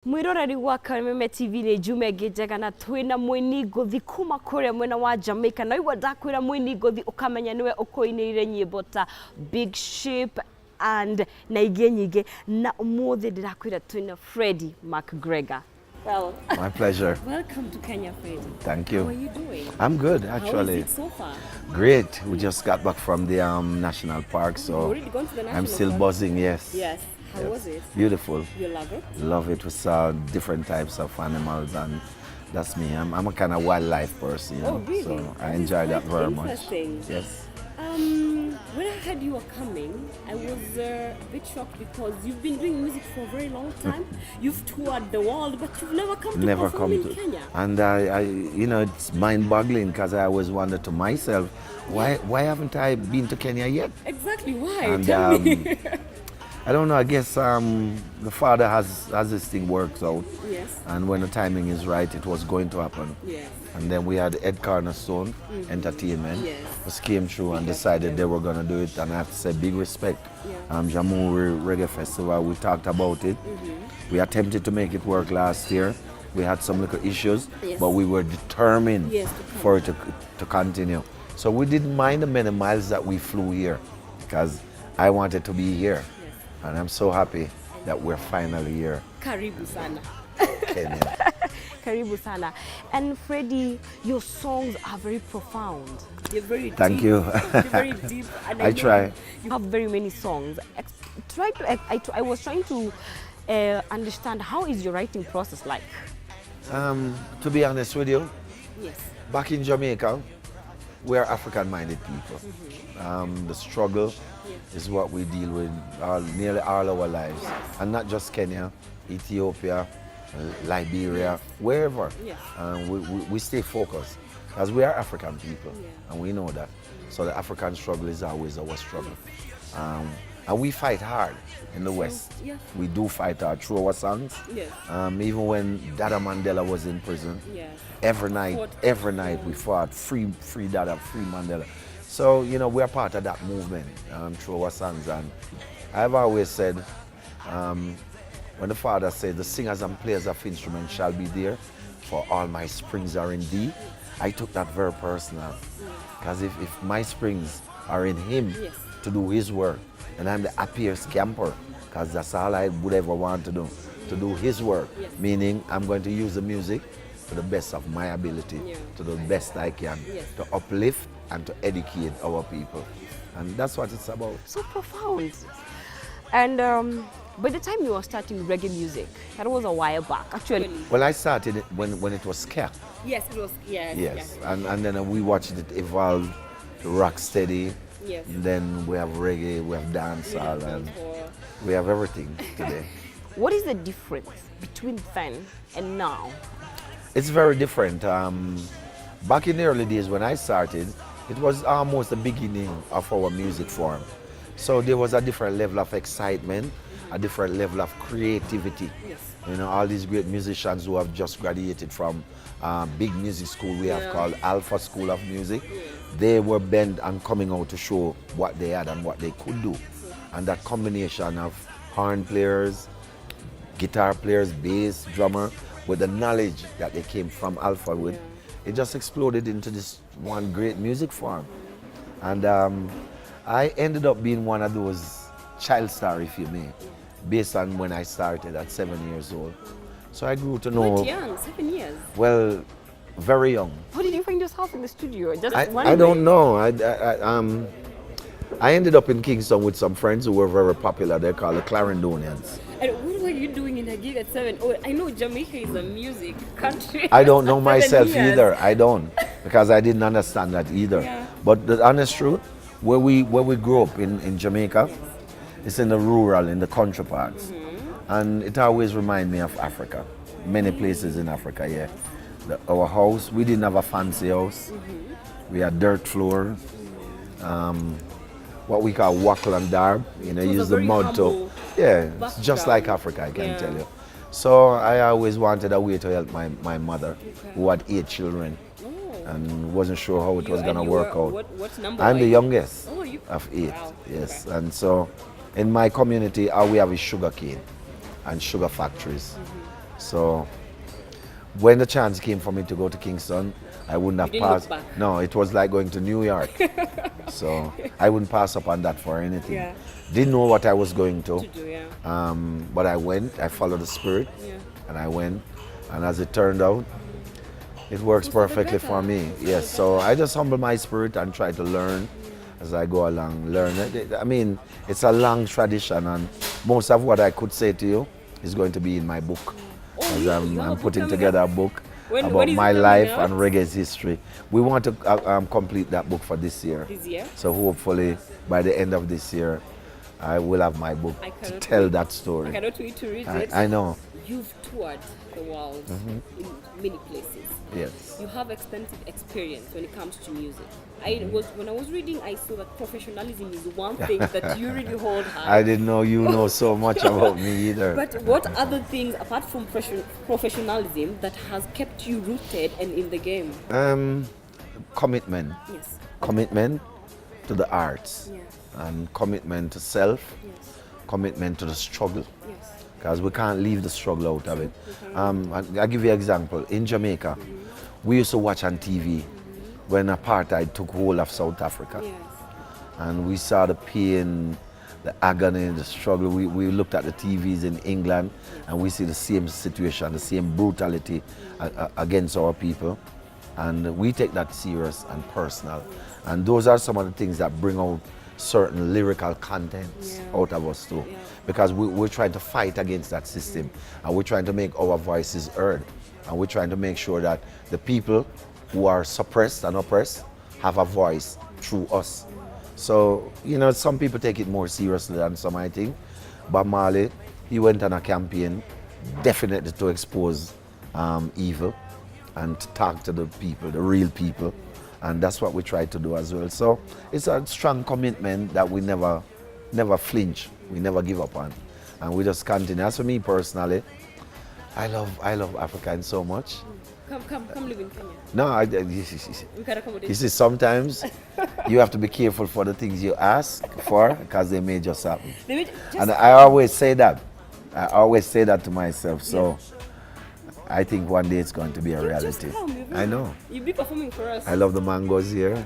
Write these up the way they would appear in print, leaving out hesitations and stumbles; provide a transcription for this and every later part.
Mwiroreri wa Kameme TV ni Jume Gijega na twina mwini gothi kuma kure mwena wa Jamaican na iwa dakwira mwini gothi ukamenya niwe ukoinire nyimbo ta Big Ship and na ingĩ nyingĩ na umuthi ndirakwira twina Freddie Mc Gregor. Well, my pleasure. Welcome to Kenya, Freddie. Thank you. How are you doing? I'm good, actually. How is it so far? Great. We just got back from the national park, so Already gone to the national I'm still park? buzzing. Yes. Yes. How was it? Beautiful. You love it? Love it. We saw different types of animals, and that's me. I'm a kind of wildlife person, you know. Oh, really? So I enjoy that very much. Interesting. Yes. When I heard you were coming, I was a bit shocked because you've been doing music for a very long time. You've toured the world, but you've never come to perform in Kenya. And you know, it's mind-boggling because I always wondered to myself, why haven't I been to Kenya yet? Exactly. Why? And, Tell me. I don't know. I guess the Father has this thing worked out. Yes. And when the timing is right, it was going to happen. Yes. And then we had Ed Cornerstone Entertainment, Yes. which came through and decided they were going to do it. And I have to say, big respect. Yeah. Jamhuri Reggae Festival, we talked about it. We attempted to make it work last year. We had some little issues, Yes. but we were determined Yes, for it to continue. So we didn't mind the many miles that we flew here because I wanted to be here. Yes. And I'm so happy that we're finally here. Karibu sana. Kenya. Karibu sana. And Freddie, your songs are very profound. They're very deep. Thank you. They're very deep. And I try. You have very many songs. I was trying to understand how is your writing process like? To be honest with you, Yes. back in Jamaica, we're African-minded people. The struggle is what we deal with nearly all our lives. And not just Kenya, Ethiopia, Liberia, wherever. Yes. We stay focused because we are African people, Yeah. and we know that. So the African struggle is always our struggle. And we fight hard in the West. Yeah. We do fight hard through our songs. Yes. Even when Dada Mandela was in prison, Yes. every night we fought, free Dada, free Mandela. So, you know, we're part of that movement through our songs. And I've always said, when the Father said, the singers and players of instruments shall be there, for all my springs are in thee, I took that very personal. Because if my springs are in him Yes. to do his work, and I'm the happiest camper, because that's all I would ever want to do his work. Yes. Meaning I'm going to use the music to the best of my ability, Yeah. to the best I can, Yes. to uplift and to educate our people. And that's what it's about. So profound. And by the time you were starting reggae music, that was a while back, actually. Well, I started it when it was ska. Yes, it was. Yes. Yes, and then we watched it evolve to rock steady. Yes. And then we have reggae, we have dancehall, and we have everything today. What is the difference between then and now? It's very different. Back in the early days when I started, it was almost the beginning of our music form. So there was a different level of excitement, a different level of creativity. Yes. You know, all these great musicians who have just graduated from big music school we have called Alpha School of Music, they were bent and coming out to show what they had and what they could do. And that combination of horn players, guitar players, bass, drummer, with the knowledge that they came from Alpha with, it just exploded into this one great music form. And I ended up being one of those child stars, if you may, based on when I started at 7 years old. So I grew to know. Quite young, 7 years. Well, very young. How did you find yourself in the studio? Just I don't know. I ended up in Kingston with some friends who were very popular. They're called the Clarendonians. And what were you doing in a gig at 7? Oh, I know Jamaica is a music country. I don't know 7 myself years. either. I don't, because I didn't understand that either. Yeah. But the honest truth, where we grew up in Jamaica, it's in the rural, in the country parts. And it always reminds me of Africa. Many places in Africa, yeah. Our house, we didn't have a fancy house. We had dirt floor. What we call wackle and darb. You know, use the mud to. Yeah, it's just like Africa, I can tell you. So I always wanted a way to help my mother, who had 8 children, and wasn't sure how it was going to work out. What number I'm the youngest of 8, Wow. yes. And so in my community, all we have is sugar cane and sugar factories. So when the chance came for me to go to Kingston, I wouldn't have didn't look passed. back. No, it was like going to New York. So I wouldn't pass up on that for anything. Yeah. Didn't know what I was going to. To do, yeah. But I went, I followed the spirit, Yeah. and I went. And as it turned out, it works For the perfectly for better. me. Yes, so I just humble my spirit and try to learn as I go along. Learn. I mean, it's a long tradition, and most of what I could say to you is going to be in my book. Oh, As really? You have a I'm book putting coming together out? a book When about is it my coming life out? and reggae's history. We want to complete that book for this year. This year? So hopefully by the end of this year, I will have my book I to cannot tell wait. that I story. cannot wait to read it. I know. You've toured the world in many places. Yes. You have extensive experience when it comes to music. When I was reading, I saw that professionalism is one thing that you really hold high. I didn't know you know so much about me either. But what other things apart from professionalism that has kept you rooted and in the game? Commitment. Yes. Commitment to the arts. Yes. And commitment to self. Yes. Commitment to the struggle. Yes. Because we can't leave the struggle out of it. I'll give you an example. In Jamaica, we used to watch on TV when apartheid took hold of South Africa. Yes. And we saw the pain, the agony, the struggle. We looked at the TVs in England and we see the same situation, the same brutality against our people. And we take that serious and personal. And those are some of the things that bring out certain lyrical contents out of us too. Because we're trying to fight against that system and we're trying to make our voices heard. And we're trying to make sure that the people who are suppressed and oppressed have a voice through us. So, you know, some people take it more seriously than some, I think. But Marley, he went on a campaign definitely to expose evil and to talk to the people, the real people. And that's what we try to do as well. So it's a strong commitment that we never flinch, we never give up on. And we just continue. As for me personally, I love Africans so much. Come live in Kenya. No, We can accommodate. you see, sometimes you have to be careful for the things you ask for because they may just happen. And I always say that. I always say that to myself. So I think one day it's going to be a reality. I know. You'll be performing for us. I love the mangoes here.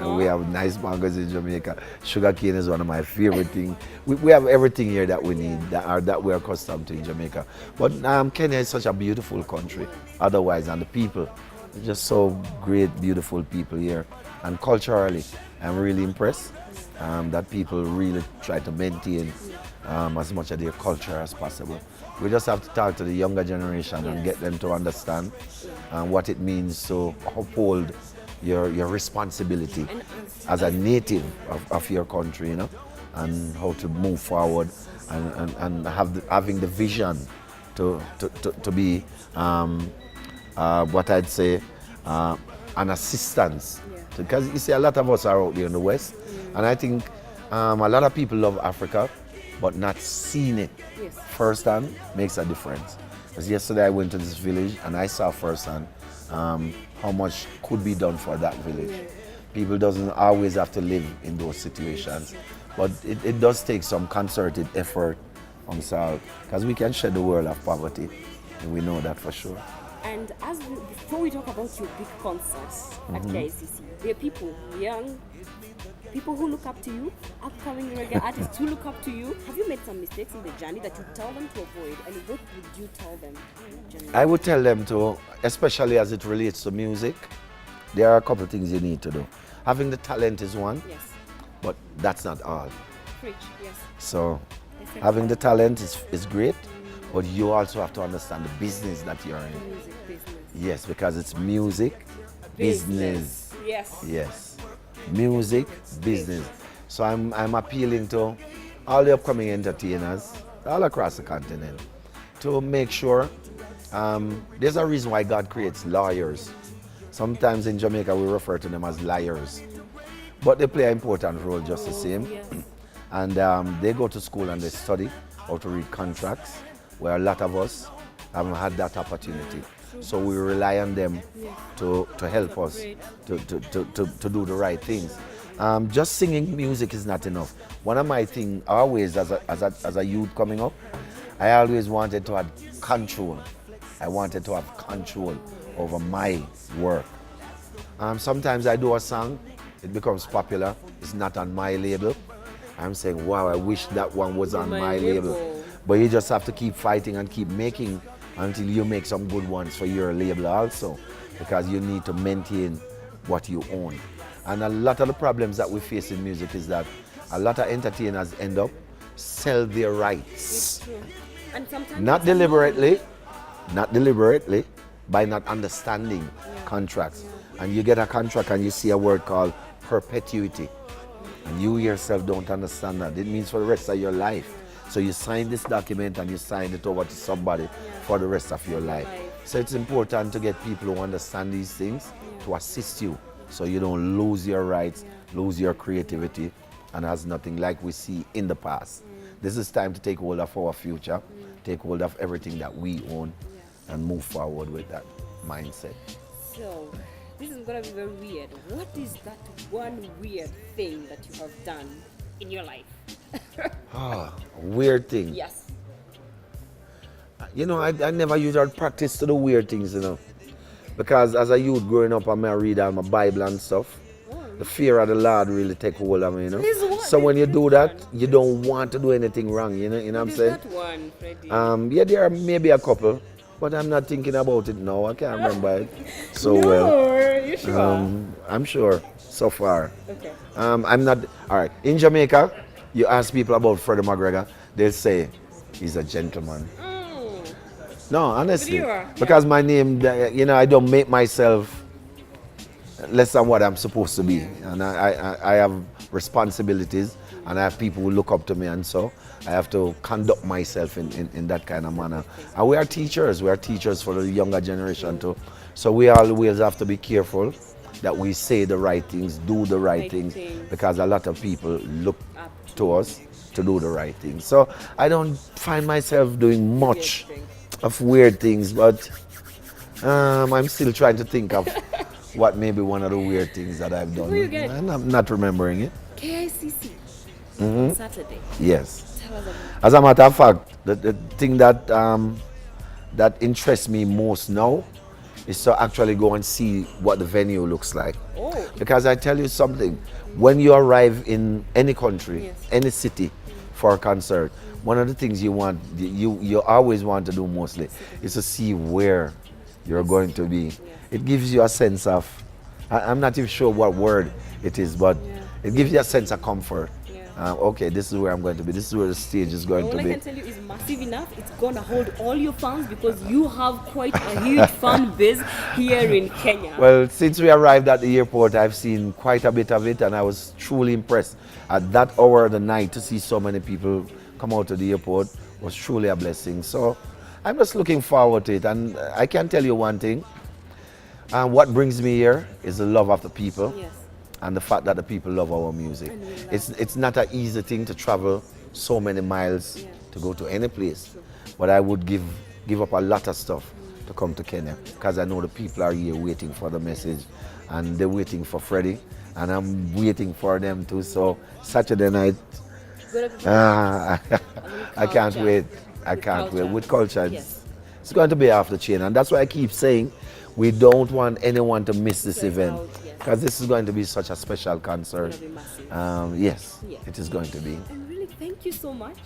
We have nice mangoes in Jamaica. Sugarcane is one of my favorite things. We have everything here that we need, that we're accustomed to in Jamaica. But Kenya is such a beautiful country otherwise, and the people, just so great, beautiful people here. And culturally, I'm really impressed that people really try to maintain as much of their culture as possible. We just have to talk to the younger generation and get them to understand what it means to uphold your responsibility as a native of your country, you know, and how to move forward and having the vision to be what I'd say an assistance. Because you see, a lot of us are out there in the West, and I think a lot of people love Africa, but not seeing it firsthand makes a difference. Because yesterday I went to this village and I saw firsthand how much could be done for that village. People doesn't always have to live in those situations, but it does take some concerted effort on South, because we can shed the world of poverty, and we know that for sure. And before we talk about your big concerts at KICC, there are people, young people who look up to you, upcoming reggae artists who look up to you. Have you made some mistakes in the journey that you tell them to avoid, and what would you tell them? I would tell them to, especially as it relates to music, there are a couple of things you need to do. Having the talent is one, but that's not all. Preach, yes. So having the talent is great, but you also have to understand the business that you're in. Music business. Yes, because it's music, business. Yes. Yes. Music, business. So I'm appealing to all the upcoming entertainers all across the continent to make sure there's a reason why God creates lawyers. Sometimes in Jamaica we refer to them as liars, but they play an important role just the same. Yes. And they go to school and they study how to read contracts, where a lot of us haven't had that opportunity. So we rely on them to help us to do the right things. Just singing music is not enough. One of my things always as a youth coming up, I always wanted to have control I wanted to have control over my work. Sometimes I do a song, it becomes popular, it's not on my label. I'm saying, wow, I wish that one was on my label. But you just have to keep fighting and keep making until you make some good ones for your label also, because you need to maintain what you own. And a lot of the problems that we face in music is that a lot of entertainers end up sell their rights. It's true. And sometimes Not deliberately, by not understanding contracts. And you get a contract and you see a word called perpetuity. And you yourself don't understand that. It means for the rest of your life. So you sign this document and you sign it over to somebody for the rest of your life. So it's important to get people who understand these things to assist you so you don't lose your rights, lose your creativity, and has nothing like we see in the past. This is time to take hold of our future, take hold of everything that we own, and move forward with that mindset. So, this is going to be very weird. What is that one weird thing that you have done in your life? Weird thing. Yes. You know, I never used to practice to the weird things, you know. Because as a youth growing up, I read all my Bible and stuff. The fear of the Lord really take hold of me, you know. So when you do that, you don't want to do anything wrong, you know what I'm saying? That one, Freddie? Yeah, there are maybe a couple, but I'm not thinking about it now. I can't remember it so well. You sure? I'm sure so far. Okay. I'm not. All right. In Jamaica, you ask people about Freddie Mcgregor, they'll say he's a gentleman. No, honestly, because my name, you know, I don't make myself less than what I'm supposed to be, and I have responsibilities, and I have people who look up to me, and so I have to conduct myself in that kind of manner. And we are teachers for the younger generation too, so we always have to be careful that we say the right things, do the right things, because a lot of people look to us to do the right things. So I don't find myself doing much of weird things, but I'm still trying to think of what may be one of the weird things that I've done. And I'm not remembering it. KICC Saturday. Yes. Tell us about it. As a matter of fact, the thing that that interests me most now is to actually go and see what the venue looks like. Oh. Because I tell you something, when you arrive in any country, any city for a concert, one of the things you always want to do mostly is to see where you're going to be. It gives you a sense of, I'm not even sure what word it is, but it gives you a sense of comfort. Okay, this is where I'm going to be. This is where the stage is going to be. All I can tell you is massive enough. It's going to hold all your fans because you have quite a huge fan base here in Kenya. Well, since we arrived at the airport, I've seen quite a bit of it, and I was truly impressed. At that hour of the night, to see so many people come out to the airport was truly a blessing. So I'm just looking forward to it, and I can tell you one thing. What brings me here is the love of the people. And the fact that the people love our music. It's not an easy thing to travel so many miles to go to any place. But I would give up a lot of stuff to come to Kenya, because I know the people are here waiting for the message, and they're waiting for Freddie, and I'm waiting for them too. So Saturday night, I can't wait. I can't wait. With culture, it's going to be off the chain, and that's why I keep saying we don't want anyone to miss this event, because this is going to be such a special concert. Yes, it is going to be. And really, thank you so much.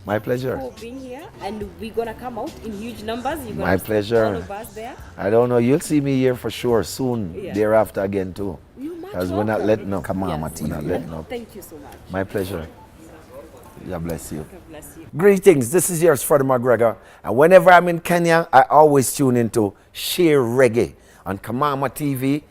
My pleasure. For being here, and we're gonna come out in huge numbers. You're My pleasure. All of us there. I don't know. You'll see me here for sure soon. Thereafter again too. Because we're not letting up. Come on, Martin. We're not letting up. Thank you so much. My pleasure. God bless you. God bless you. Greetings. This is yours, Freddie McGregor, and whenever I'm in Kenya, I always tune into Share Reggae on Kamama TV.